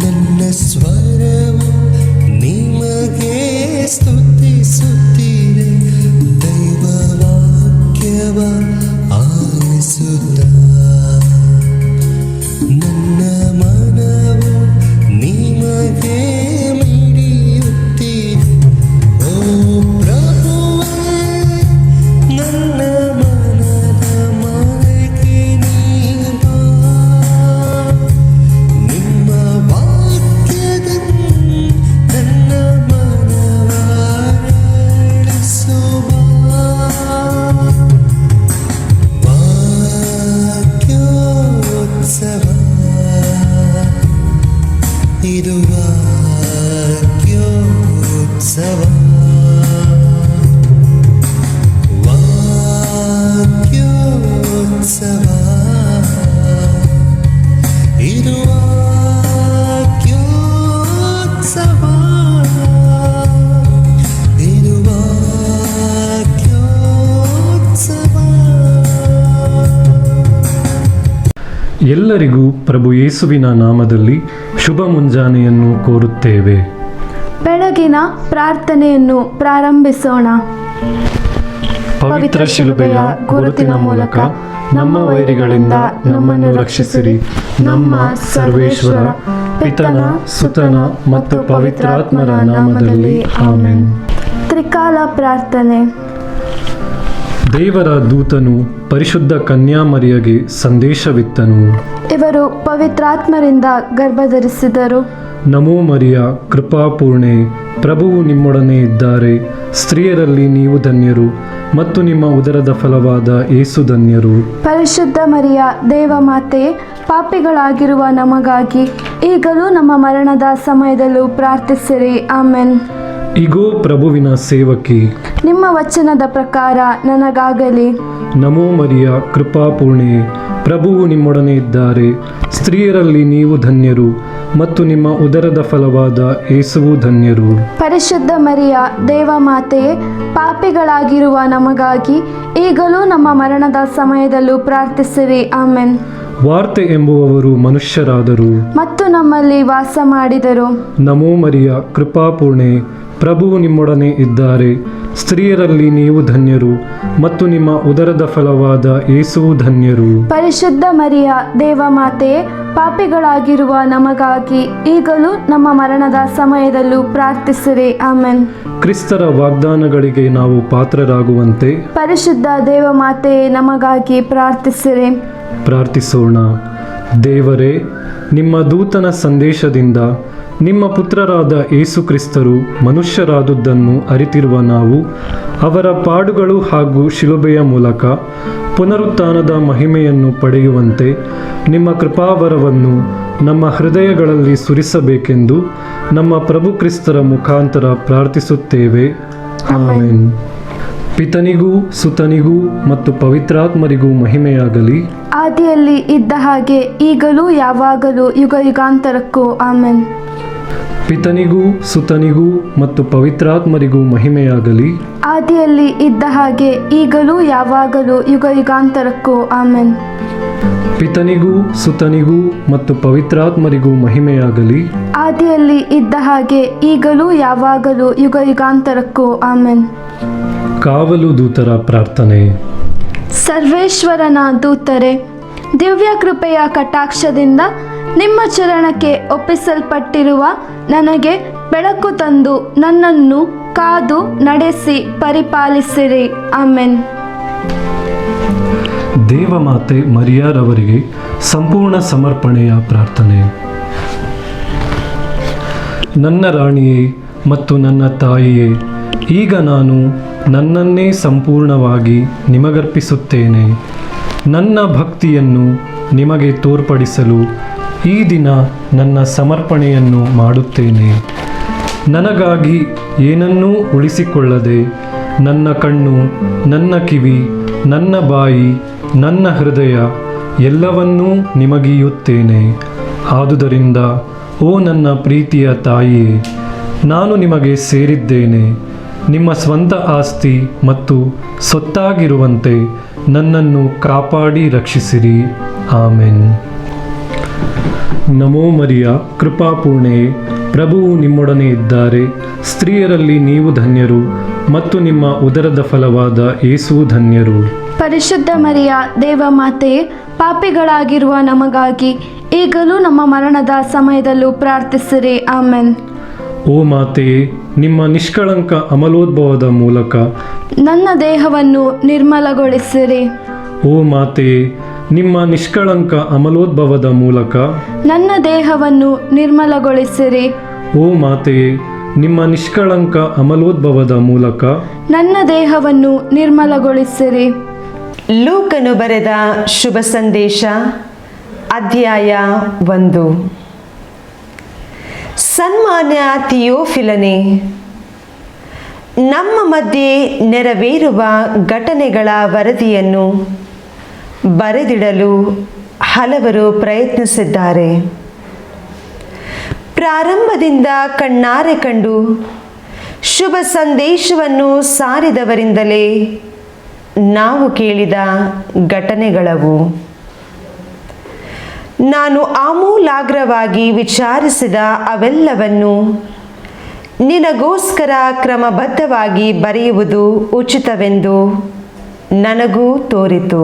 ನನ್ನ ಸ್ವರವು ನಿಮಗೆ ಸ್ತುತಿಸುತ್ತೀರೆ, ದೈವ ವಾಕ್ಯವ ಆಲಿಸುತ್ತ ನನ್ನ ಮನವು ನಿಮಗೆ ಮಿಡಿಯುತ್ತೀರೆ. ಓ ಪ್ರಭುವೇ, ನನ್ನ ಮನದ ಮಾಲಿಕೆ ನೀವಾ, ನಿಮ್ಮ ವಾಕ್ಯದಲ್ಲಿ ನನ್ನ ಮನವರಳಿಸುವ. ವಾಕ್ಯೋತ್ಸವ, ಇದು ವಾಕ್ಯೋತ್ಸವ, ವಾಕ್ಯೋತ್ಸವ, ಇದು ವಾಕ್ಯೋತ್ಸವ, ಇದು ವಾಕ್ಯೋತ್ಸವ. ಎಲ್ಲರಿಗೂ ಪ್ರಭು ಯೇಸುವಿನ ನಾಮದಲ್ಲಿ ಶುಭ ಮುಂಜಾನೆಯನ್ನು ಕೋರುತ್ತೇವೆ. ಬೆಳಗಿನ ಪ್ರಾರ್ಥನೆಯನ್ನು ಪ್ರಾರಂಭಿಸೋಣ. ಪವಿತ್ರ ಶಿಲುಬೆಯ ಗುರುತಿನ ಮೂಲಕ ನಮ್ಮ ವೈರಿಗಳಿಂದ ನಮ್ಮನ್ನು ರಕ್ಷಿಸಿರಿ. ನಮ್ಮ ಸರ್ವೇಶ್ವರ ಪಿತನ, ಸುತನ ಮತ್ತು ಪವಿತ್ರಾತ್ಮರ ನಾಮದಲ್ಲಿ ಆಮೆನ್. ತ್ರಿಕಾಲ ಪ್ರಾರ್ಥನೆ. ದೇವರ ದೂತನು ಪರಿಶುದ್ಧ ಕನ್ಯಾಮರಿಯಗೆ ಸಂದೇಶವಿತ್ತನು. ಇವರು ಪವಿತ್ರಾತ್ಮರಿಂದ ಗರ್ಭಧರಿಸಿದರು. ನಮೋ ಮರಿಯ, ಕೃಪಾಪೂರ್ಣೆ, ಪ್ರಭುವು ನಿಮ್ಮೊಡನೆ ಇದ್ದಾರೆ. ಸ್ತ್ರೀಯರಲ್ಲಿ ನೀವು ಧನ್ಯರು ಮತ್ತು ನಿಮ್ಮ ಉದರದ ಫಲವಾದ ಯೇಸು ಧನ್ಯರು. ಪರಿಶುದ್ಧ ಮರಿಯ, ದೇವಮಾತೆಯೇ, ಪಾಪಿಗಳಾಗಿರುವ ನಮಗಾಗಿ ಈಗಲೂ ನಮ್ಮ ಮರಣದ ಸಮಯದಲ್ಲೂ ಪ್ರಾರ್ಥಿಸಿರಿ. ಆಮೆನ್. ಇಗೋ ಪ್ರಭುವಿನ ಸೇವಕಿ, ನಿಮ್ಮ ವಚನದ ಪ್ರಕಾರ ನನಗಾಗಲಿ. ನಮೋ ಮರಿಯ, ಕೃಪಾಪೂರ್ಣೆ, ಪ್ರಭುವು ನಿಮ್ಮೊಡನೆ ಇದ್ದಾರೆ. ಸ್ತ್ರೀಯರಲ್ಲಿ ನೀವು ಧನ್ಯರು ಮತ್ತು ನಿಮ್ಮ ಉದರದ ಫಲವಾದ ಯೇಸುವು ಧನ್ಯರು. ಪರಿಶುದ್ಧ ಮರಿಯ, ದೇವಮಾತೆಯೇ, ಪಾಪಿಗಳಾಗಿರುವ ನಮಗಾಗಿ ಈಗಲೂ ನಮ್ಮ ಮರಣದ ಸಮಯದಲ್ಲೂ ಪ್ರಾರ್ಥಿಸಿರಿ. ಆಮೆನ್. ವಾರ್ತೆ ಎಂಬುವವರು ಮನುಷ್ಯರಾದರು ಮತ್ತು ನಮ್ಮಲ್ಲಿ ವಾಸ ಮಾಡಿದರು. ನಮೋ ಮರಿಯ, ಕೃಪಾಪೂರ್ಣೆ, ಪ್ರಭುವು ನಿಮ್ಮೊಡನೆ ಇದ್ದಾರೆ. ಸ್ತ್ರೀಯರಲ್ಲಿ ನೀವು ಧನ್ಯರು ಮತ್ತು ನಿಮ್ಮ ಉದರದ ಫಲವಾದ ಯೇಸುವು ಧನ್ಯರು. ಪರಿಶುದ್ಧ ಮರಿಯ, ದೇವಮಾತೆಯೇ, ಪಾಪಿಗಳಾಗಿರುವ ನಮಗಾಗಿ ಈಗಲೂ ನಮ್ಮ ಮರಣದ ಸಮಯದಲ್ಲೂ ಪ್ರಾರ್ಥಿಸಿರಿ. ಆಮೆನ್. ಕ್ರಿಸ್ತರ ವಾಗ್ದಾನಗಳಿಗೆ ನಾವು ಪಾತ್ರರಾಗುವಂತೆ ಪರಿಶುದ್ಧ ದೇವಮಾತೆಯೇ, ನಮಗಾಗಿ ಪ್ರಾರ್ಥಿಸಿರಿ. ಪ್ರಾರ್ಥಿಸೋಣ. ದೇವರೇ, ನಿಮ್ಮ ದೂತನ ಸಂದೇಶದಿಂದ ನಿಮ್ಮ ಪುತ್ರರಾದ ಯೇಸು ಕ್ರಿಸ್ತರು ಮನುಷ್ಯರಾದುದನ್ನು ಅರಿತಿರುವ ನಾವು ಅವರ ಪಾಡುಗಳು ಹಾಗೂ ಶಿಲುಬೆಯ ಮೂಲಕ ಪುನರುತ್ಥಾನದ ಮಹಿಮೆಯನ್ನು ಪಡೆಯುವಂತೆ ನಿಮ್ಮ ಕೃಪಾವರವನ್ನು ನಮ್ಮ ಹೃದಯಗಳಲ್ಲಿ ಸುರಿಸಬೇಕೆಂದು ನಮ್ಮ ಪ್ರಭು ಕ್ರಿಸ್ತರ ಮುಖಾಂತರ ಪ್ರಾರ್ಥಿಸುತ್ತೇವೆ. ಆಮೆನ್. ಪಿತನಿಗೂ, ಸುತನಿಗೂ ಮತ್ತು ಪವಿತ್ರಾತ್ಮರಿಗೂ ಮಹಿಮೆಯಾಗಲಿ. ಆದಿಯಲ್ಲಿ ಇದ್ದ ಹಾಗೆ ಈಗಲೂ ಯಾವಾಗಲೂ ಯುಗ ಯುಗಾಂತರಕ್ಕೂ. ಆಮೆನ್. ಪಿತನಿಗೂ, ಸುತನಿಗೂ ಮತ್ತು ಪವಿತ್ರಾತ್ಮರಿಗೂ ಮಹಿಮೆಯಾಗಲಿ. ಆದಿಯಲ್ಲಿ ಇದ್ದ ಹಾಗೆ ಈಗಲೂ ಯಾವಾಗಲೂ ಯುಗ ಯುಗಾಂತರಕ್ಕೂ. ಆಮೆನ್. ಪಿತನಿಗೂ, ಸುತನಿಗೂ ಮತ್ತು ಪವಿತ್ರಾತ್ಮರಿಗೂ ಮಹಿಮೆಯಾಗಲಿ. ಆದಿಯಲ್ಲಿ ಇದ್ದ ಹಾಗೆ ಈಗಲೂ ಯಾವಾಗಲೂ ಯುಗ ಯುಗಾಂತರಕ್ಕೂ. ಆಮೆನ್. ಕಾವಲು ದೂತರ ಪ್ರಾರ್ಥನೆ. ಸರ್ವೇಶ್ವರನ ದೂತರೆ, ದಿವ್ಯ ಕೃಪೆಯ ಕಟಾಕ್ಷದಿಂದ ನಿಮ್ಮ ಚರಣಕ್ಕೆ ಒಪ್ಪಿಸಲ್ಪಟ್ಟಿರುವ ನನಗೆ ಬೆಳಕು ತಂದು ನನ್ನನ್ನು ಕಾದು ನಡೆಸಿ ಪರಿಪಾಲಿಸಿರಿ. ಆಮೆನ್. ದೇವಮಾತೆ ಮರಿಯಾರವರಿಗೆ ಸಂಪೂರ್ಣ ಸಮರ್ಪಣೆಯ ಪ್ರಾರ್ಥನೆ. ನನ್ನ ರಾಣಿಯೇ ಮತ್ತು ನನ್ನ ತಾಯಿಯೇ, ಈಗ ನಾನು ನನ್ನನ್ನೇ ಸಂಪೂರ್ಣವಾಗಿ ನಿಮಗರ್ಪಿಸುತ್ತೇನೆ. ನನ್ನ ಭಕ್ತಿಯನ್ನು ನಿಮಗೆ ತೋರ್ಪಡಿಸಲು ಈ ದಿನ ನನ್ನ ಸಮರ್ಪಣೆಯನ್ನು ಮಾಡುತ್ತೇನೆ. ನನಗಾಗಿ ಏನನ್ನೂ ಉಳಿಸಿಕೊಳ್ಳದೆ ನನ್ನ ಕಣ್ಣು, ನನ್ನ ಕಿವಿ, ನನ್ನ ಬಾಯಿ, ನನ್ನ ಹೃದಯ ಎಲ್ಲವನ್ನೂ ನಿಮಗೀಯುತ್ತೇನೆ. ಆದುದರಿಂದ ಓ ನನ್ನ ಪ್ರೀತಿಯ ತಾಯಿಯೇ, ನಾನು ನಿಮಗೆ ಸೇರಿದ್ದೇನೆ. ನಿಮ್ಮ ಸ್ವಂತ ಆಸ್ತಿ ಮತ್ತು ಸೊತ್ತಾಗಿರುವಂತೆ ನನ್ನನ್ನು ಕಾಪಾಡಿ ರಕ್ಷಿಸಿರಿ. ಆಮೆನ್. ನಮೋ ಮರಿಯ, ಕೃಪಾಪೂರ್ಣೆಯೇ, ಪ್ರಭುವು ನಿಮ್ಮೊಡನೆ ಇದ್ದಾರೆ. ಸ್ತ್ರೀಯರಲ್ಲಿ ನೀವು ಧನ್ಯರು ಮತ್ತು ನಿಮ್ಮ ಉದರದ ಫಲವಾದ ಯೇಸುವು ಧನ್ಯರು. ಪರಿಶುದ್ಧ ಮರಿಯ ದೇವಮಾತೆಯೇ, ಪಾಪಿಗಳಾಗಿರುವ ನಮಗಾಗಿ ಈಗಲೂ ನಮ್ಮ ಮರಣದ ಸಮಯದಲ್ಲೂ ಪ್ರಾರ್ಥಿಸಿರಿ. ಆಮೆನ್. ಓ ಮಾತೆಯೇ, ನಿಮ್ಮ ನಿಷ್ಕಳಂಕ ಅಮಲೋದ್ಭವದ ಮೂಲಕ ನನ್ನ ದೇಹವನ್ನು ನಿರ್ಮಲಗೊಳಿಸಿರಿ. ಓ ಮಾತೆಯೇ, ನಿಮ್ಮ ನಿಷ್ಕಳಂಕ ಅಮಲೋದ್ಭವದ ಮೂಲಕ ನನ್ನ ದೇಹವನ್ನು ನಿರ್ಮಲಗೊಳಿಸಿರಿ. ಓ ಮಾತೆಯೇ, ನಿಮ್ಮ ನಿಷ್ಕಳಂಕ ಅಮಲೋದ್ಭವದ ಮೂಲಕ ನನ್ನ ದೇಹವನ್ನು ನಿರ್ಮಲಗೊಳಿಸಿರಿ. ಲೂಕನು ಬರೆದ ಶುಭ ಸಂದೇಶ, ಅಧ್ಯಾಯ 1. ಸನ್ಮಾನ್ಯ ಥಿಯೋಫಿಲನೇ, ನಮ್ಮ ಮಧ್ಯೆ ನೆರವೇರುವ ಘಟನೆಗಳ ವರದಿಯನ್ನು ಬರೆದಿಡಲು ಹಲವರು ಪ್ರಯತ್ನಿಸಿದ್ದಾರೆ. ಪ್ರಾರಂಭದಿಂದ ಕಣ್ಣಾರೆ ಕಂಡು ಶುಭ ಸಂದೇಶವನ್ನು ಸಾರಿದವರಿಂದಲೇ ನಾವು ಕೇಳಿದ ಘಟನೆಗಳವು. ನಾನು ಆಮೂಲಾಗ್ರವಾಗಿ ವಿಚಾರಿಸಿದ ಅವೆಲ್ಲವನ್ನು ನಿನಗೋಸ್ಕರ ಕ್ರಮಬದ್ಧವಾಗಿ ಬರೆಯುವುದು ಉಚಿತವೆಂದು ನನಗೂ ತೋರಿತು.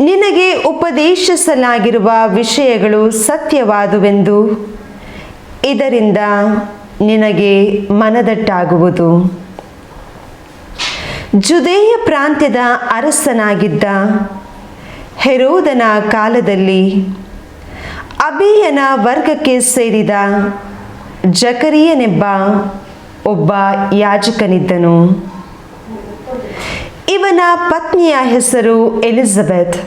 ನಿನಗೆ ಉಪದೇಶಿಸಲಾಗಿರುವ ವಿಷಯಗಳು ಸತ್ಯವಾದುವೆಂದು ಇದರಿಂದ ನಿನಗೆ ಮನದಟ್ಟಾಗುವುದು. ಜುದೇಯ ಪ್ರಾಂತ್ಯದ ಅರಸನಾಗಿದ್ದ ಹೆರೋದನ ಕಾಲದಲ್ಲಿ ಅಬೀಯನ ವರ್ಗಕ್ಕೆ ಸೇರಿದ ಜಕರಿಯನೆಂಬ ಒಬ್ಬ ಯಾಜಕನಿದ್ದನು. ಇವನ ಪತ್ನಿಯ ಹೆಸರು ಎಲಿಜಬೆತ್.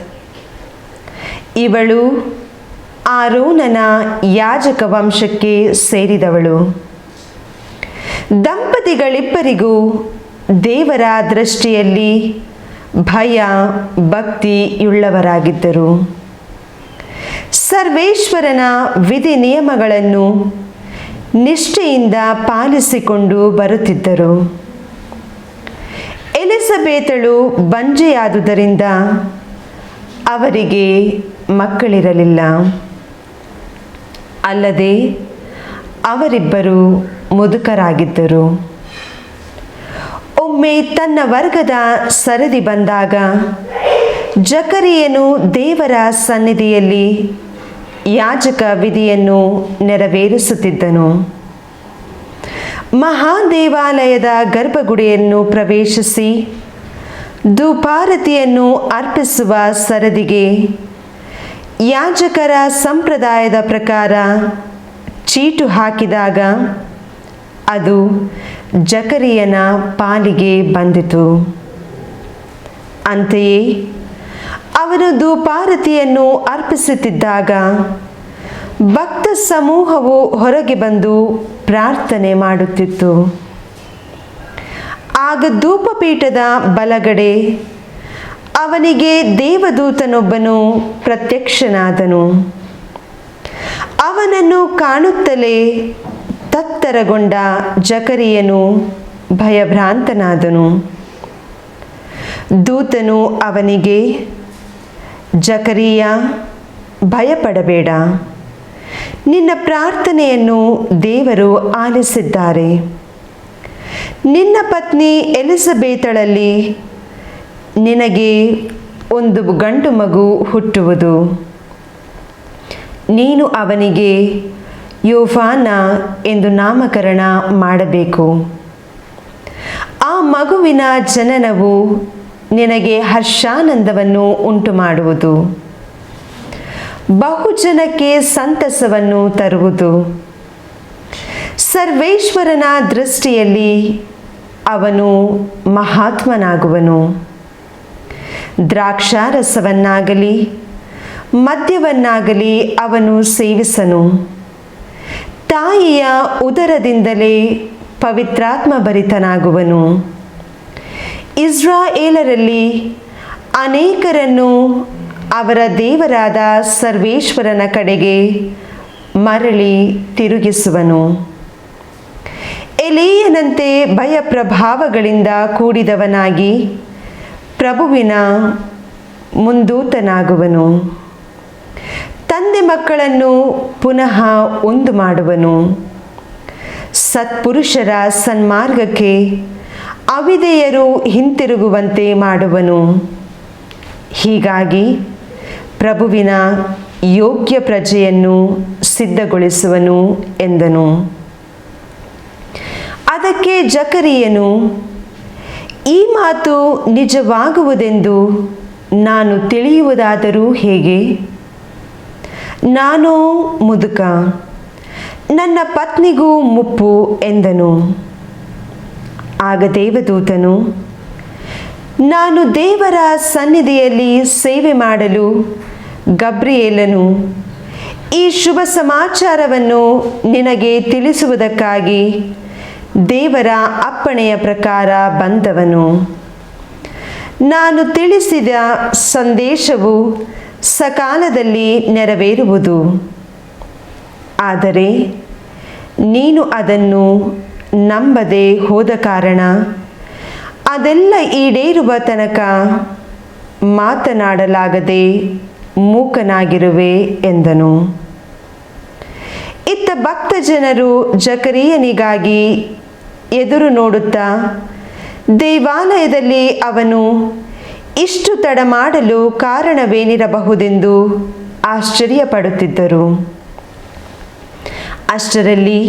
ಇವಳು ಆರೋನನ ಯಾಜಕ ವಂಶಕ್ಕೆ ಸೇರಿದವಳು. ದಂಪತಿಗಳಿಬ್ಬರಿಗೂ ದೇವರ ದೃಷ್ಟಿಯಲ್ಲಿ ಭಯ ಭಕ್ತಿಯುಳ್ಳವರಾಗಿದ್ದರು. ಸರ್ವೇಶ್ವರನ ವಿಧಿ ನಿಯಮಗಳನ್ನು ನಿಷ್ಠೆಯಿಂದ ಪಾಲಿಸಿಕೊಂಡು ಬರುತ್ತಿದ್ದರು. ಎಲಿಸಬೇತಳು ಬಂಜೆಯಾದುದರಿಂದ ಅವರಿಗೆ ಮಕ್ಕಳಿರಲಿಲ್ಲ. ಅಲ್ಲದೆ ಅವರಿಬ್ಬರು ಮುದುಕರಾಗಿದ್ದರು. ಒಮ್ಮೆ ತನ್ನ ವರ್ಗದ ಸರದಿ ಬಂದಾಗ ಜಕರಿಯನು ದೇವರ ಸನ್ನಿಧಿಯಲ್ಲಿ ಯಾಜಕ ವಿಧಿಯನ್ನು ನೆರವೇರಿಸುತ್ತಿದ್ದನು. ಮಹಾದೇವಾಲಯದ ಗರ್ಭಗುಡಿಯನ್ನು ಪ್ರವೇಶಿಸಿ ಧೂಪಾರತಿಯನ್ನು ಅರ್ಪಿಸುವ ಸರದಿಗೆ ಯಾಜಕರ ಸಂಪ್ರದಾಯದ ಪ್ರಕಾರ ಚೀಟು ಹಾಕಿದಾಗ ಅದು ಜಕರಿಯನ ಪಾಲಿಗೆ ಬಂದಿತು. ಅಂತೆಯೇ ಅವನು ಧೂಪಾರತಿಯನ್ನು ಅರ್ಪಿಸುತ್ತಿದ್ದಾಗ ಭಕ್ತ ಸಮೂಹವು ಹೊರಗೆ ಬಂದು ಪ್ರಾರ್ಥನೆ ಮಾಡುತ್ತಿತ್ತು. ಆಗ ಧೂಪಪೀಠದ ಬಲಗಡೆ ಅವನಿಗೆ ದೇವದೂತನೊಬ್ಬನು ಪ್ರತ್ಯಕ್ಷನಾದನು. ಅವನನ್ನು ಕಾಣುತ್ತಲೇ ತತ್ತರಗೊಂಡ ಜಕರಿಯನು ಭಯಭ್ರಾಂತನಾದನು. ದೂತನು ಅವನಿಗೆ, ಜಕರಿಯ, ಭಯಪಡಬೇಡ, ನಿನ್ನ ಪ್ರಾರ್ಥನೆಯನ್ನು ದೇವರು ಆಲಿಸಿದ್ದಾರೆ. ನಿನ್ನ ಪತ್ನಿ ಎಲಿಸಬೇತಳಲ್ಲಿ ನಿನಗೆ ಒಂದು ಗಂಡು ಮಗು ಹುಟ್ಟುವುದು. ನೀನು ಅವನಿಗೆ ಯೋಹಾನ ಎಂದು ನಾಮಕರಣ ಮಾಡಬೇಕು. ಆ ಮಗುವಿನ ಜನನವು ನಿನಗೆ ಹರ್ಷಾನಂದವನ್ನು ಉಂಟು ಮಾಡುವುದು, ಬಹುಜನಕ್ಕೆ ಸಂತಸವನ್ನು ತರುವುದು. ಸರ್ವೇಶ್ವರನ ದೃಷ್ಟಿಯಲ್ಲಿ ಅವನು ಮಹಾತ್ಮನಾಗುವನು. ದ್ರಾಕ್ಷಾರಸವನ್ನಾಗಲಿ ಮದ್ಯವನ್ನಾಗಲಿ ಅವನು ಸೇವಿಸನು. ತಾಯಿಯ ಉದರದಿಂದಲೇ ಪವಿತ್ರಾತ್ಮ ಭರಿತನಾಗುವನು. ಇಸ್ರಾಯೇಲರಲ್ಲಿ ಅನೇಕರನ್ನು ಅವರ ದೇವರಾದ ಸರ್ವೇಶ್ವರನ ಕಡೆಗೆ ಮರಳಿ ತಿರುಗಿಸುವನು. ಎಲೀಯನಂತೆ ಭಯಪ್ರಭಾವಗಳಿಂದ ಕೂಡಿದವನಾಗಿ ಪ್ರಭುವಿನ ಮುಂದೂತನಾಗುವನು. ತಂದೆ ಮಕ್ಕಳನ್ನು ಪುನಃ ಒಂದು ಮಾಡುವನು. ಸತ್ಪುರುಷರ ಸನ್ಮಾರ್ಗಕ್ಕೆ ಅವಿಧೇಯರು ಹಿಂತಿರುಗುವಂತೆ ಮಾಡುವನು. ಹೀಗಾಗಿ ಪ್ರಭುವಿನ ಯೋಗ್ಯ ಪ್ರಜೆಯನ್ನು ಸಿದ್ಧಗೊಳಿಸುವನು ಎಂದನು. ಅದಕ್ಕೆ ಜಕರೀಯನು, ಈ ಮಾತು ನಿಜವಾಗುವುದೆಂದು ನಾನು ತಿಳಿಯುವುದಾದರೂ ಹೇಗೆ? ನಾನು ಮುದುಕ, ನನ್ನ ಪತ್ನಿಗೂ ಮುಪ್ಪು ಎಂದನು. ಆಗ ದೇವದೂತನು, ನಾನು ದೇವರ ಸನ್ನಿಧಿಯಲ್ಲಿ ಸೇವೆ ಮಾಡಲು ಗಬ್ರಿಯೇಲನು ಈ ಶುಭ ಸಮಾಚಾರವನ್ನು ನಿನಗೆ ತಿಳಿಸುವುದಕ್ಕಾಗಿ ದೇವರ ಅಪ್ಪಣೆಯ ಪ್ರಕಾರ ಬಂದವನು. ನಾನು ತಿಳಿಸಿದ ಸಂದೇಶವು ಸಕಾಲದಲ್ಲಿ ನೆರವೇರುವುದು. ಆದರೆ ನೀನು ಅದನ್ನು ನಂಬದೆ ಹೋದ ಕಾರಣ ಅದೆಲ್ಲ ಈಡೇರುವ ತನಕ ಮಾತನಾಡಲಾಗದೆ ಮೂಕನಾಗಿರುವೆ ಎಂದನು. ಇತ್ತ ಭಕ್ತ ಜನರು ಜಕರೀಯನಿಗಾಗಿ ಎದುರು ನೋಡುತ್ತಾ ದೇವಾಲಯದಲ್ಲಿ ಅವನು ಇಷ್ಟು ತಡ ಮಾಡಲು ಕಾರಣವೇನಿರಬಹುದೆಂದು ಆಶ್ಚರ್ಯಪಡುತ್ತಿದ್ದರು. ಅಷ್ಟರಲ್ಲಿ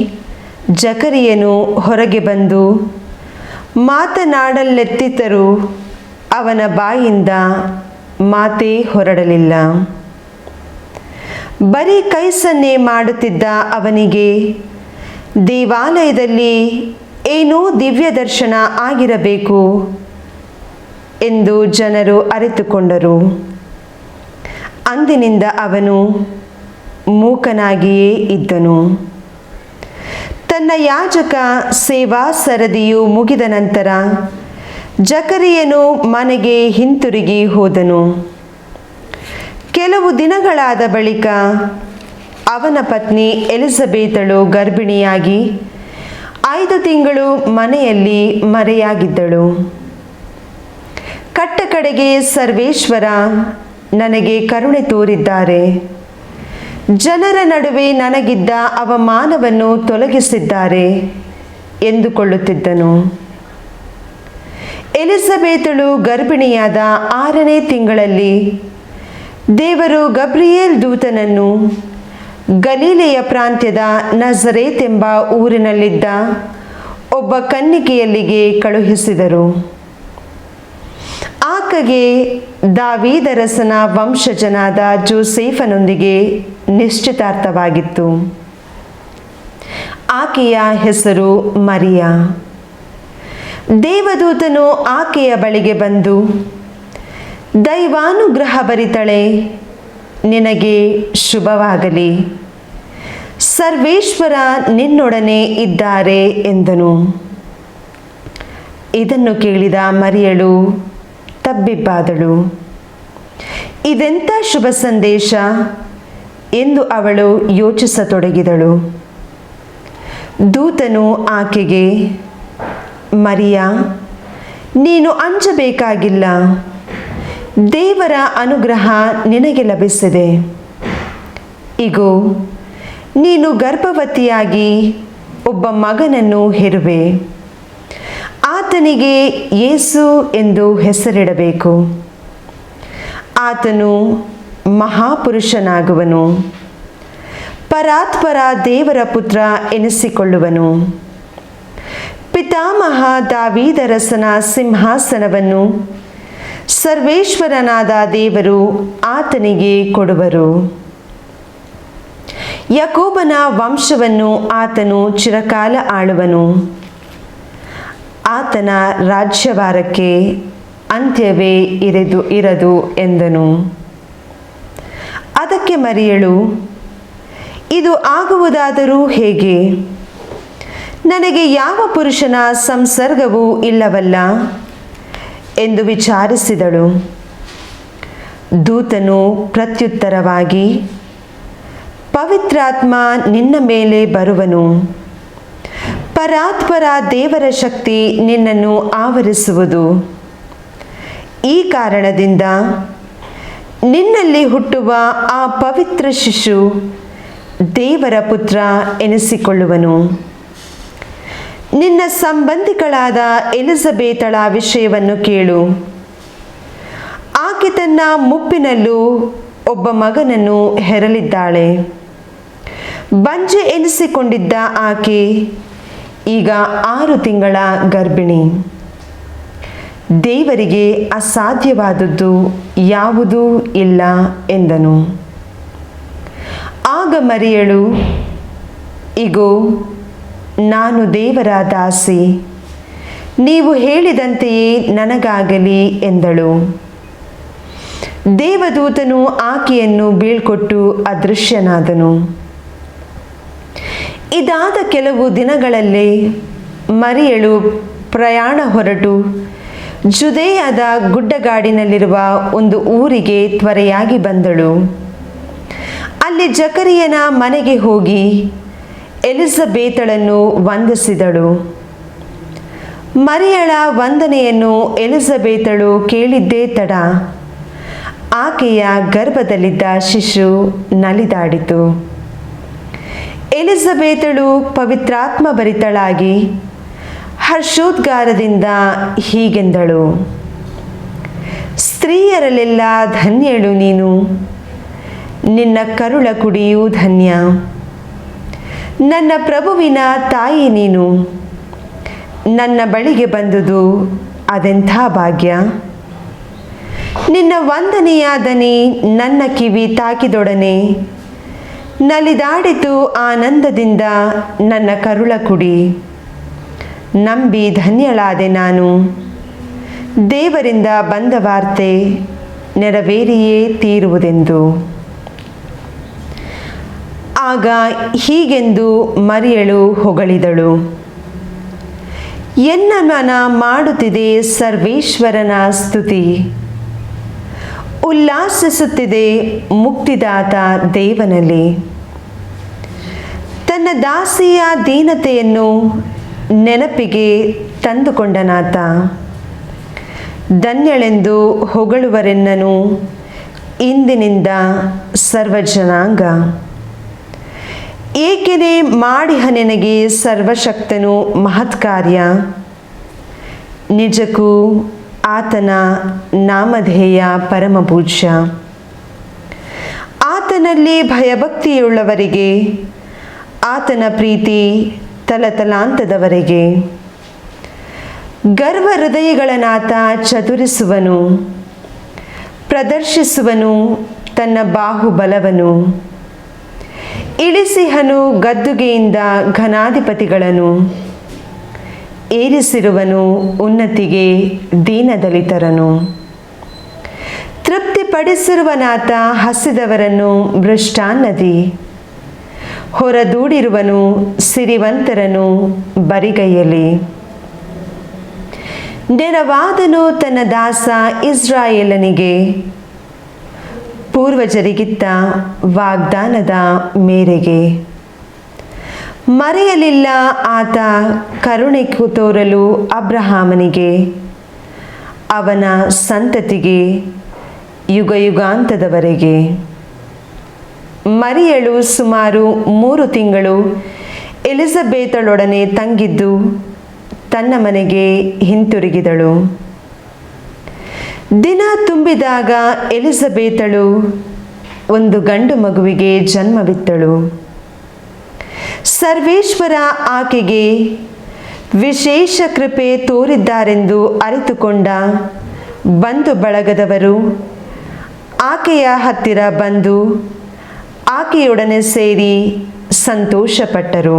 ಜಕರೀಯನು ಹೊರಗೆ ಬಂದು ಮಾತನಾಡಲೆತ್ತಿದ್ದರೂ ಅವನ ಬಾಯಿಂದ ಮಾತೇ ಹೊರಡಲಿಲ್ಲ. ಬರೀ ಕೈ ಸನ್ನೆ ಮಾಡುತ್ತಿದ್ದ ಅವನಿಗೆ ದೇವಾಲಯದಲ್ಲಿ ಏನೋ ದಿವ್ಯ ದರ್ಶನ ಆಗಿರಬೇಕು ಎಂದು ಜನರು ಅರಿತುಕೊಂಡರು. ಅಂದಿನಿಂದ ಅವನು ಮೂಕನಾಗಿಯೇ ಇದ್ದನು. ತನ್ನ ಯಾಜಕ ಸೇವಾ ಸರದಿಯು ಮುಗಿದ ನಂತರ ಜಕರೀಯನು ಮನೆಗೆ ಹಿಂತಿರುಗಿ ಹೋದನು. ಕೆಲವು ದಿನಗಳಾದ ಬಳಿಕ ಅವನ ಪತ್ನಿ ಎಲಿಜಬೇತಳು ಗರ್ಭಿಣಿಯಾಗಿ 5 ತಿಂಗಳು ಮನೆಯಲ್ಲಿ ಮರೆಯಾಗಿದ್ದಳು. ಕಟ್ಟಕಡೆಗೆ ಸರ್ವೇಶ್ವರ ನನಗೆ ಕರುಣೆ ತೋರಿದ್ದಾರೆ, ಜನರ ನಡುವೆ ನನಗಿದ್ದ ಅವಮಾನವನ್ನು ತೊಲಗಿಸಿದ್ದಾರೆ ಎಂದುಕೊಳ್ಳುತ್ತಿದ್ದನು. ಎಲಿಜಬೇತಳು ಗರ್ಭಿಣಿಯಾದ 6ನೇ ತಿಂಗಳಲ್ಲಿ ದೇವರು ಗಬ್ರಿಯೇಲ್ ದೂತನನ್ನು ಗಲೀಲೆಯ ಪ್ರಾಂತ್ಯದ ನಜರೇತ್ ಎಂಬ ಊರಿನಲ್ಲಿದ್ದ ಒಬ್ಬ ಕನ್ನಿಕೆಯಲ್ಲಿಗೆ ಕಳುಹಿಸಿದರು. ಆಕೆಗೆ ದಾವೀದರಸನ ವಂಶಜನಾದ ಜೋಸೇಫನೊಂದಿಗೆ ನಿಶ್ಚಿತಾರ್ಥವಾಗಿತ್ತು. ಆಕೆಯ ಹೆಸರು ಮರಿಯ. ದೇವದೂತನು ಆಕೆಯ ಬಳಿಗೆ ಬಂದು, ದೈವಾನುಗ್ರಹಭರಿತಳೆ, ನಿನಗೆ ಶುಭವಾಗಲಿ, ಸರ್ವೇಶ್ವರ ನಿನ್ನೊಡನೆ ಇದ್ದಾರೆ ಎಂದನು. ಇದನ್ನು ಕೇಳಿದ ಮರಿಯಳು ತಬ್ಬಿಬ್ಬಾದಳು. ಇದೆಂಥ ಶುಭ ಸಂದೇಶ ಎಂದು ಅವಳು ಯೋಚಿಸತೊಡಗಿದಳು. ದೂತನು ಆಕೆಗೆ, ಮರಿಯ, ನೀನು ಅಂಜಬೇಕಾಗಿಲ್ಲ, ದೇವರ ಅನುಗ್ರಹ ನಿನಗೆ ಲಭಿಸಿದೆ. ಇಗೋ, ನೀನು ಗರ್ಭವತಿಯಾಗಿ ಒಬ್ಬ ಮಗನನ್ನು ಹೆರುವೆ. ಆತನಿಗೆ ಯೇಸು ಎಂದು ಹೆಸರಿಡಬೇಕು. ಆತನು ಮಹಾಪುರುಷನಾಗುವನು, ಪರಾತ್ಪರ ದೇವರ ಪುತ್ರ ಎನಿಸಿಕೊಳ್ಳುವನು. ಪಿತಾಮಹ ದಾವೀದರಸನ ಸಿಂಹಾಸನವನ್ನು ಸರ್ವೇಶ್ವರನಾದ ದೇವರು ಆತನಿಗೆ ಕೊಡುವರು. ಯಾಕೋಬನ ವಂಶವನ್ನು ಆತನು ಚಿರಕಾಲ ಆಳುವನು. ಆತನ ರಾಜ್ಯಭಾರಕ್ಕೆ ಅಂತ್ಯವೇ ಇರದು ಎಂದನು. ಅದಕ್ಕೆ ಮರಿಯಳು, ಇದು ಆಗುವುದಾದರೂ ಹೇಗೆ? ನನಗೆ ಯಾವ ಪುರುಷನ ಸಂಸರ್ಗವೂ ಇಲ್ಲವಲ್ಲ ಎಂದು ವಿಚಾರಿಸಿದಳು. ದೂತನು ಪ್ರತ್ಯುತ್ತರವಾಗಿ, ಪವಿತ್ರಾತ್ಮ ನಿನ್ನ ಮೇಲೆ ಬರುವನು, ಪರಾತ್ಪರ ದೇವರ ಶಕ್ತಿ ನಿನ್ನನ್ನು ಆವರಿಸುವುದು. ಈ ಕಾರಣದಿಂದ ನಿನ್ನಲ್ಲಿ ಹುಟ್ಟುವ ಆ ಪವಿತ್ರ ಶಿಶು ದೇವರ ಪುತ್ರ ಎನಿಸಿಕೊಳ್ಳುವನು. ನಿನ್ನ ಸಂಬಂಧಿಗಳಾದ ಎಲಿಜಬೇತಳ ವಿಷಯವನ್ನು ಕೇಳು. ಆಕೆ ತನ್ನ ಮುಪ್ಪಿನಲ್ಲೂ ಒಬ್ಬ ಮಗನನ್ನು ಹೆರಲಿದ್ದಾಳೆ. ಬಂಜೆ ಎನಿಸಿಕೊಂಡಿದ್ದ ಆಕೆ ಈಗ 6 ತಿಂಗಳ ಗರ್ಭಿಣಿ. ದೇವರಿಗೆ ಅಸಾಧ್ಯವಾದದ್ದು ಯಾವುದೂ ಇಲ್ಲ ಎಂದನು. ಆಗ ಮರಿಯಳು, ಇಗೋ, ನಾನು ದೇವರ ದಾಸಿ, ನೀವು ಹೇಳಿದಂತೆಯೇ ನನಗಾಗಲಿ ಎಂದಳು. ದೇವದೂತನು ಆಕೆಯನ್ನು ಬೀಳ್ಕೊಟ್ಟು ಅದೃಶ್ಯನಾದನು. ಇದಾದ ಕೆಲವು ದಿನಗಳಲ್ಲೇ ಮರಿಯಳು ಪ್ರಯಾಣ ಹೊರಟು ಜುದೇಯದ ಗುಡ್ಡಗಾಡಿನಲ್ಲಿರುವ ಒಂದು ಊರಿಗೆ ತ್ವರೆಯಾಗಿ ಬಂದಳು. ಅಲ್ಲಿ ಜಕರಿಯನ ಮನೆಗೆ ಹೋಗಿ ಎಲಿಜಬೇತಳನ್ನು ವಂದಿಸಿದಳು. ಮರಿಯಳ ವಂದನೆಯನ್ನು ಎಲಿಜಬೇತಳು ಕೇಳಿದ್ದೇ ತಡ ಆಕೆಯ ಗರ್ಭದಲ್ಲಿದ್ದ ಶಿಶು ನಲಿದಾಡಿತು. ಎಲಿಜಬೇತಳು ಪವಿತ್ರಾತ್ಮ ಭರಿತಳಾಗಿ ಹರ್ಷೋದ್ಗಾರದಿಂದ ಹೀಗೆಂದಳು, ಸ್ತ್ರೀಯರಲ್ಲೆಲ್ಲ ಧನ್ಯಳು ನೀನು, ನಿನ್ನ ಕರುಳ ಕುಡಿಯೂ ಧನ್ಯ. ನನ್ನ ಪ್ರಭುವಿನ ತಾಯಿ ನೀನು. ನನ್ನ ಬಳಿಗೆ ಬಂದುದು ಅದೆಂಥ ಭಾಗ್ಯ. ನಿನ್ನ ವಂದನೆಯ ದನಿ ನನ್ನ ಕಿವಿ ತಾಕಿದೊಡನೆ ನಲಿದಾಡಿತು ಆನಂದದಿಂದ ನನ್ನ ಕರುಳ ಕುಡಿ. ನಂಬಿ ಧನ್ಯಳಾದೆ ನಾನು. ದೇವರಿಂದ ಬಂದ ವಾರ್ತೆ ನೆರವೇರಿಯೇ ತೀರುವುದೆಂದು. ಆಗ ಹೀಗೆಂದು ಮರಿಯಳು ಹೊಗಳಿದಳು, ಎನ್ನ ಮನ ಮಾಡುತ್ತಿದೆ ಸರ್ವೇಶ್ವರನ ಸ್ತುತಿ, ಉಲ್ಲಾಸಿಸುತ್ತಿದೆ ಮುಕ್ತಿದಾತ ದೇವನಲ್ಲಿ. ತನ್ನ ದಾಸಿಯ ದೀನತೆಯನ್ನು ನೆನಪಿಗೆ ತಂದುಕೊಂಡನಾತ ಧನ್ಯಳೆಂದು ಹೊಗಳುವರೆನ್ನನು ಇಂದಿನಿಂದ ಸರ್ವಜನಾಂಗ. ಏಕೆನೆ ಮಾಡಿಹ ನಿನಗೆ ಸರ್ವಶಕ್ತನು ಮಹತ್ಕಾರ್ಯ. ನಿಜಕ್ಕೂ ಆತನ ನಾಮಧೇಯ ಪರಮಪೂಜ್ಯ. ಆತನಲ್ಲಿ ಭಯಭಕ್ತಿಯುಳ್ಳವರಿಗೆ ಆತನ ಪ್ರೀತಿ ತಲತಲಾಂತದವರೆಗೆ. ಗರ್ವ ಹೃದಯಗಳನ್ನಾತ ಚದುರಿಸುವನು, ಪ್ರದರ್ಶಿಸುವನು ತನ್ನ ಬಾಹುಬಲವನು. ಇಳಿಸಿಹನು ಗದ್ದುಗೆಯಿಂದ ಘನಾಧಿಪತಿಗಳನ್ನು, ಏರಿಸಿರುವನು ಉನ್ನತಿಗೆ ದೀನದಲಿತರನು. ತೃಪ್ತಿಪಡಿಸಿರುವನಾತ ಹಸಿದವರನ್ನು ಮೃಷ್ಟಾನ್ನದಿ, ಹೊರದೂಡಿರುವನು ಸಿರಿವಂತರನು ಬರಿಗೈಯಲ್ಲಿ. ನೆರವಾದನು ತನ್ನ ದಾಸ ಇಸ್ರಾಯೇಲನಿಗೆ, ಪೂರ್ವಜರಿಗಿತ್ತ ವಾಗ್ದಾನದ ಮೇರೆಗೆ. ಮರೆಯಲಿಲ್ಲ ಆತ ಕರುಣೆ ತೋರಲು ಅಬ್ರಹಾಮನಿಗೆ, ಅವನ ಸಂತತಿಗೆ ಯುಗಯುಗಾಂತದವರೆಗೆ. ಮರಿಯಳು ಸುಮಾರು 3 ತಿಂಗಳು ಎಲಿಜಬೇತಳೊಡನೆ ತಂಗಿದ್ದು ತನ್ನ ಮನೆಗೆ ಹಿಂತಿರುಗಿದಳು. ದಿನ ತುಂಬಿದಾಗ ಎಲಿಜಬೇತಳು ಒಂದು ಗಂಡು ಮಗುವಿಗೆ ಜನ್ಮವಿತ್ತಳು. ಸರ್ವೇಶ್ವರ ಆಕೆಗೆ ವಿಶೇಷ ಕೃಪೆ ತೋರಿದ್ದಾರೆಂದು ಅರಿತುಕೊಂಡ ಬಂಧು ಬಳಗದವರು ಆಕೆಯ ಹತ್ತಿರ ಬಂದು ಆಕೆಯೊಡನೆ ಸೇರಿ ಸಂತೋಷಪಟ್ಟರು.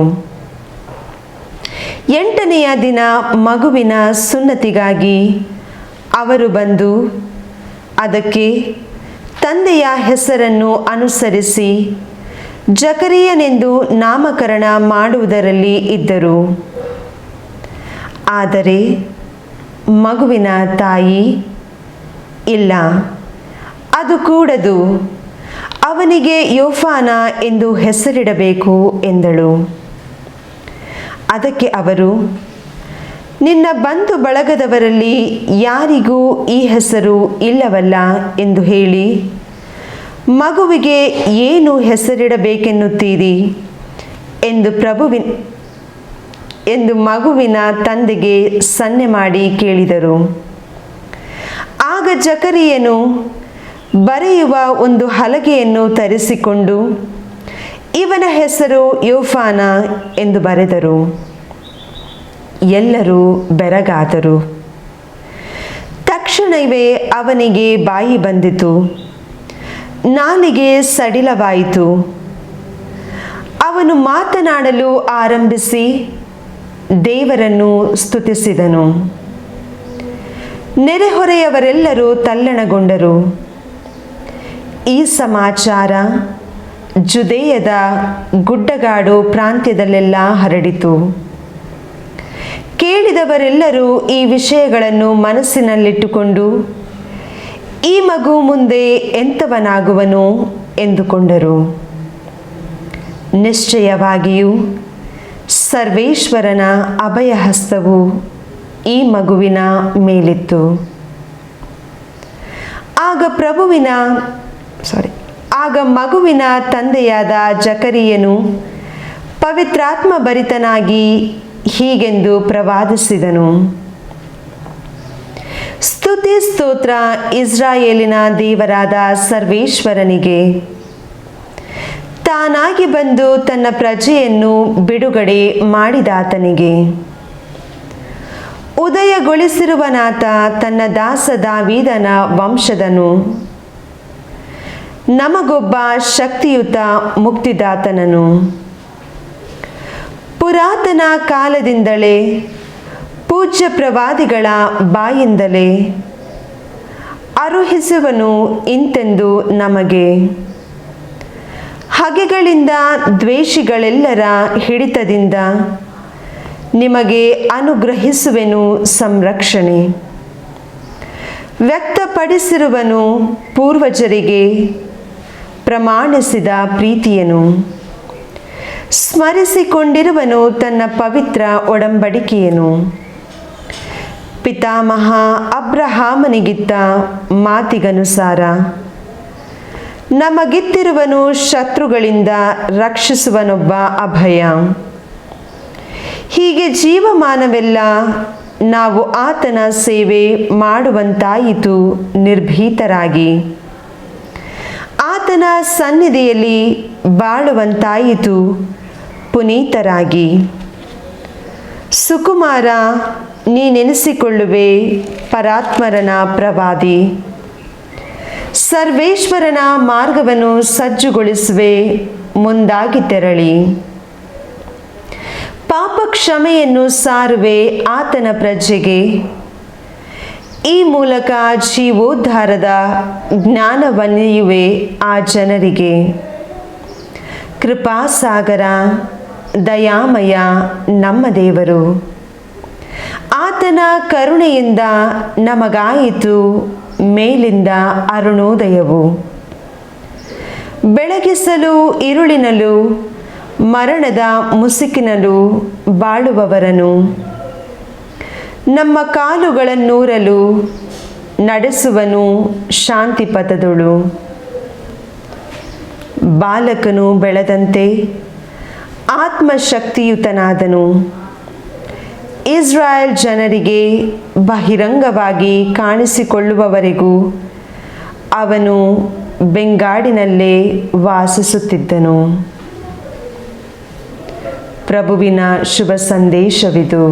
8ನೆಯ ದಿನ ಮಗುವಿನ ಸುನ್ನತಿಗಾಗಿ ಅವರು ಬಂದು ಅದಕ್ಕೆ ತಂದೆಯ ಹೆಸರನ್ನು ಅನುಸರಿಸಿ ಜಕರಿಯನೆಂದು ನಾಮಕರಣ ಮಾಡುವುದರಲ್ಲಿ ಇದ್ದರು. ಆದರೆ ಮಗುವಿನ ತಾಯಿ, ಇಲ್ಲ, ಅದು ಕೂಡದು, ಅವನಿಗೆ ಯೋಫಾನ ಎಂದು ಹೆಸರಿಡಬೇಕು ಎಂದಳು. ಅದಕ್ಕೆ ಅವರು, ನಿನ್ನ ಬಂಧು ಬಳಗದವರಲ್ಲಿ ಯಾರಿಗೂ ಈ ಹೆಸರು ಇಲ್ಲವಲ್ಲ ಎಂದು ಹೇಳಿ, ಮಗುವಿಗೆ ಏನು ಹೆಸರಿಡಬೇಕೆನ್ನುತ್ತೀರಿ ಎಂದು ಮಗುವಿನ ತಂದೆಗೆ ಸನ್ನೆ ಮಾಡಿ ಕೇಳಿದರು. ಆಗ ಜಕರಿಯನು ಬರೆಯುವ ಒಂದು ಹಲಗೆಯನ್ನು ತರಿಸಿಕೊಂಡು ಇವನ ಹೆಸರು ಯೋಫಾನ ಎಂದು ಬರೆದರು. ಎಲ್ಲರೂ ಬೆರಗಾದರು. ತಕ್ಷಣವೇ ಅವನಿಗೆ ಬಾಯಿ ಬಂದಿತು, ನಾಲಿಗೆ ಸಡಿಲವಾಯಿತು. ಅವನು ಮಾತನಾಡಲು ಆರಂಭಿಸಿ ದೇವರನ್ನು ಸ್ತುತಿಸಿದನು. ನೆರೆಹೊರೆಯವರೆಲ್ಲರೂ ತಲ್ಲಣಗೊಂಡರು. ಈ ಸಮಾಚಾರ ಜುದೇಯದ ಗುಡ್ಡಗಾಡು ಪ್ರಾಂತ್ಯದಲ್ಲೆಲ್ಲ ಹರಡಿತು. ಕೇಳಿದವರೆಲ್ಲರೂ ಈ ವಿಷಯಗಳನ್ನು ಮನಸ್ಸಿನಲ್ಲಿಟ್ಟುಕೊಂಡು, ಈ ಮಗು ಮುಂದೆ ಎಂಥವನಾಗುವನು ಎಂದುಕೊಂಡರು. ನಿಶ್ಚಯವಾಗಿಯೂ ಸರ್ವೇಶ್ವರನ ಅಭಯಹಸ್ತವು ಈ ಮಗುವಿನ ಮೇಲಿತ್ತು. ಆಗ ಮಗುವಿನ ತಂದೆಯಾದ ಜಕರಿಯನು ಪವಿತ್ರಾತ್ಮ ಭರಿತನಾಗಿ ಹೀಗೆಂದು ಪ್ರವಾದಿಸಿದನು. ಸ್ತುತಿ ಸ್ತೋತ್ರ ಇಸ್ರಾಯೇಲಿನ ದೇವರಾದ ಸರ್ವೇಶ್ವರನಿಗೆ. ತಾನಾಗಿ ಬಂದು ತನ್ನ ಪ್ರಜೆಯನ್ನು ಬಿಡುಗಡೆ ಮಾಡಿದಾತನಿಗೆ. ಉದಯಗೊಳಿಸಿರುವನಾತ ತನ್ನ ದಾಸ ದಾವೀದನ ವಂಶದನು. ನಮಗೊಬ್ಬ ಶಕ್ತಿಯುತ ಮುಕ್ತಿದಾತನನು. ಪುರಾತನ ಕಾಲದಿಂದಲೇ ಪೂಜ್ಯ ಪ್ರವಾದಿಗಳ ಬಾಯಿಂದಲೇ ಅರುಹಿಸುವನು ಇಂತೆಂದು ನಮಗೆ. ಹಗೆಗಳಿಂದ ದ್ವೇಷಿಗಳೆಲ್ಲರ ಹಿಡಿತದಿಂದ ನಿಮಗೆ ಅನುಗ್ರಹಿಸುವೆನು ಸಂರಕ್ಷಣೆ. ವ್ಯಕ್ತಪಡಿಸಿರುವನು ಪೂರ್ವಜರಿಗೆ ಪ್ರಮಾಣಿಸಿದ ಪ್ರೀತಿಯನು. ಸ್ಮರಿಸಿಕೊಂಡಿರುವನು ತನ್ನ ಪವಿತ್ರ ಒಡಂಬಡಿಕೆಯನು. ಪಿತಾಮಹ ಅಬ್ರಹಾಮನಿಗಿದ್ದ ಮಾತಿಗನುಸಾರ ನಮಗಿತ್ತಿರುವನು ಶತ್ರುಗಳಿಂದ ರಕ್ಷಿಸುವನೊಬ್ಬ ಅಭಯ. ಹೀಗೆ ಜೀವಮಾನವೆಲ್ಲ ನಾವು ಆತನ ಸೇವೆ ಮಾಡುವಂತಾಯಿತು ನಿರ್ಭೀತರಾಗಿ. ಆತನ ಸನ್ನಿಧಿಯಲ್ಲಿ ಬಾಳುವಂತಾಯಿತು ಪುನೀತರಾಗಿ. ಸುಕುಮಾರ, ನೀನೆನಿಸಿಕೊಳ್ಳುವೆ ಪರಾತ್ಮರನ ಪ್ರವಾದಿ. ಸರ್ವೇಶ್ವರನ ಮಾರ್ಗವನ್ನು ಸಜ್ಜುಗೊಳಿಸುವೆ ಮುಂದಾಗಿ ತೆರಳಿ. ಪಾಪ ಕ್ಷಮೆಯನ್ನು ಸಾರುವೆ ಆತನ ಪ್ರಜೆಗೆ. ಈ ಮೂಲಕ ಜೀವೋದ್ಧಾರದ ಜ್ಞಾನವನ್ನೆಯುವೆ ಆ ಜನರಿಗೆ. ಕೃಪಾಸಾಗರ ದಯಾಮಯ ನಮ್ಮ ದೇವರು. ಆತನ ಕರುಣೆಯಿಂದ ನಮಗಾಯಿತು ಮೇಲಿಂದ ಅರುಣೋದಯವು. ಬೆಳಗಿಸಲು ಇರುಳಿನಲ್ಲೂ ಮರಣದ ಮುಸುಕಿನಲ್ಲೂ ಬಾಳುವವರನು. ನಮ್ಮ ಕಾಲುಗಳನ್ನೂರಲು ನಡೆಸುವನು ಶಾಂತಿಪಥದೊಳು. ಬಾಲಕನು ಬೆಳೆದಂತೆ ಆತ್ಮಶಕ್ತಿಯುತನಾದನು. ಇಸ್ರಾಯೇಲ್ ಜನರಿಗೆ ಬಹಿರಂಗವಾಗಿ ಕಾಣಿಸಿಕೊಳ್ಳುವವರೆಗೂ ಅವನು ಬೆಂಗಾಡಿನಲ್ಲೇ ವಾಸಿಸುತ್ತಿದ್ದನು. ಪ್ರಭುವಿನ ಶುಭ ಸಂದೇಶವಿದು.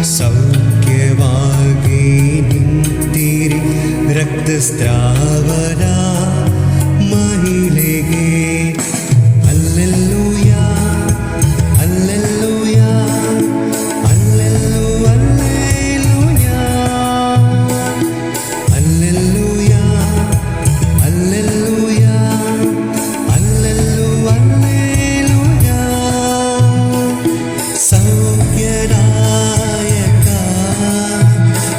ಸೌಖ್ಯವಾಗಿ ನಿಂತಿರಿ ರಕ್ತಸ್ರಾವದ ಮಹಿಳೆಗೆ. ಅಲ್ಲೆಲ್ಲೂಯ ಅಲ್ಲೆಲ್ಲೂಯ ಅಲ್ಲೆಲ್ಲೂ ಅಲ್ಲೆಲ್ಲೂಯ ಅಲ್ಲೆಲ್ಲೂಯ ಅಲ್ಲೆಲ್ಲೂಯ ಅಲ್ಲೆಲ್ಲೂ ಅಲ್ಲೆಲ್ಲೂಯ. ಸೌಖ್ಯದಾಯಕ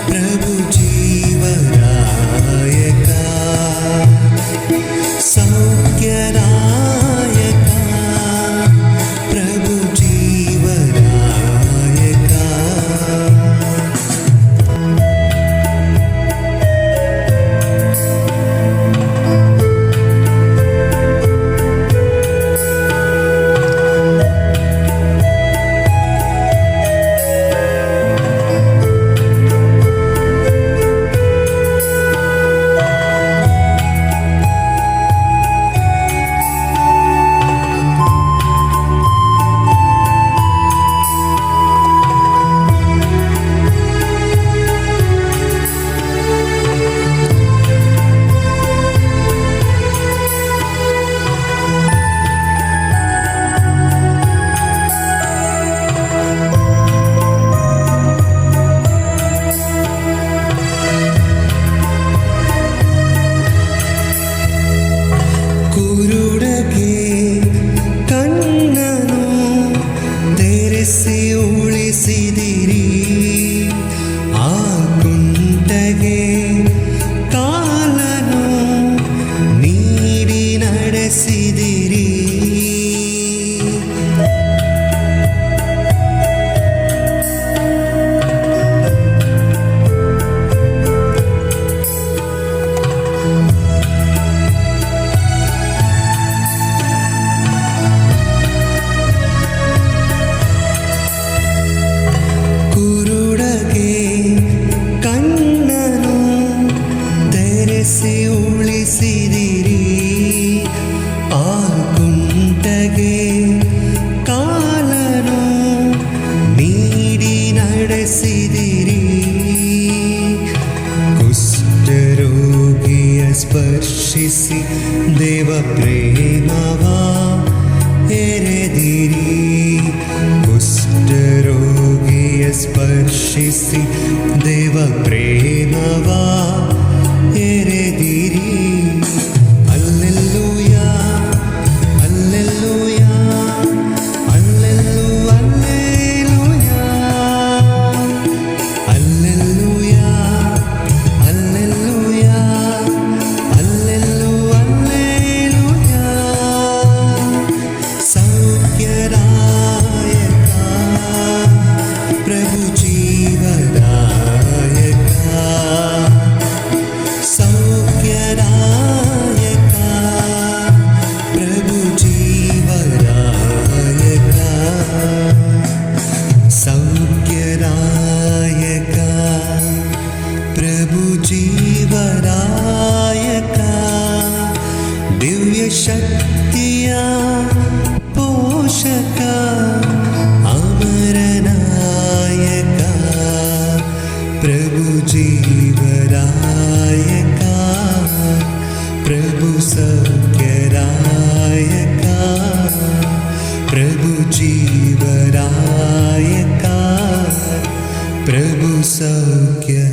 ಪ್ರಭು ಜೀವದಾಯಕ. ಸೌಖ್ಯದಾಯಕ ಪ್ರಭು ಜೀವದಾಯಕ. ಕುರುಡಗೆ ಕಣ್ಣನು ತೆರೆಸಿ ಉಳಿಸಿದಿರಿ. ಆ ಕುಂಟಗೆ ಕಾಲನು ನೀಡಿ ನಡೆಸಿದಿರಿ. ಕುರುಡಗೆ ಕಣ್ಣನು ತೆರೆಸಿ ಉಳಿಸಿದಿರಿ. ಆ ಕುಂಟಗೆ ಕಾಲನು ನೀಡಿ ನಡೆಸಿದಿರಿ. ಕುಷ್ಠರೋಗಿಯ ಸ್ಪರ್ಶಿಸಿ ದೇವ ಪ್ರೇಮವ ಎರೆದಿರಿ. ಕುಷ್ಠರೋಗಿಯ ಸ್ಪರ್ಶಿಸಿ ದೇವ ಪ್ರೇಮವ ಎರೆದಿರಿ. ಅಲ್ಲೆಲ್ಲೂಯ ಅಲ್ಲೆಲ್ಲೂಯ ಅಲ್ಲೆಲ್ಲೂ ಅಲ್ಲೆಲ್ಲೂಯ ಅಲ್ಲೆಲ್ಲೂಯ ಅಲ್ಲೆಲ್ಲೂಯ ಅಲ್ಲೆಲ್ಲೂ ಅಲ್ಲೆಲ್ಲೂಯ. ಸೌಖ್ಯದಾಯಕ ಪ್ರಭು ಜೀವದಾಯಕ. ಸೌಖ್ಯದಾಯಕ ಪ್ರಭು ಜೀವದಾಯಕ. ಸೌಖ್ಯದಾಯಕ ಪ್ರಭು ಜೀವದಾಯಕ. ದಿವ್ಯ ಶಕ್ತಿಯ ಪೋಷಕ ಅಮರನಾಯಕ ಪ್ರಭು ಜೀವದಾಯಕ. ಪ್ರಭು ಸೌಖ್ಯದಾಯಕ ಪ್ರಭು ಜೀವದಾಯಕ. ಪ್ರಭು ಸೌಖ್ಯದಾಯಕ.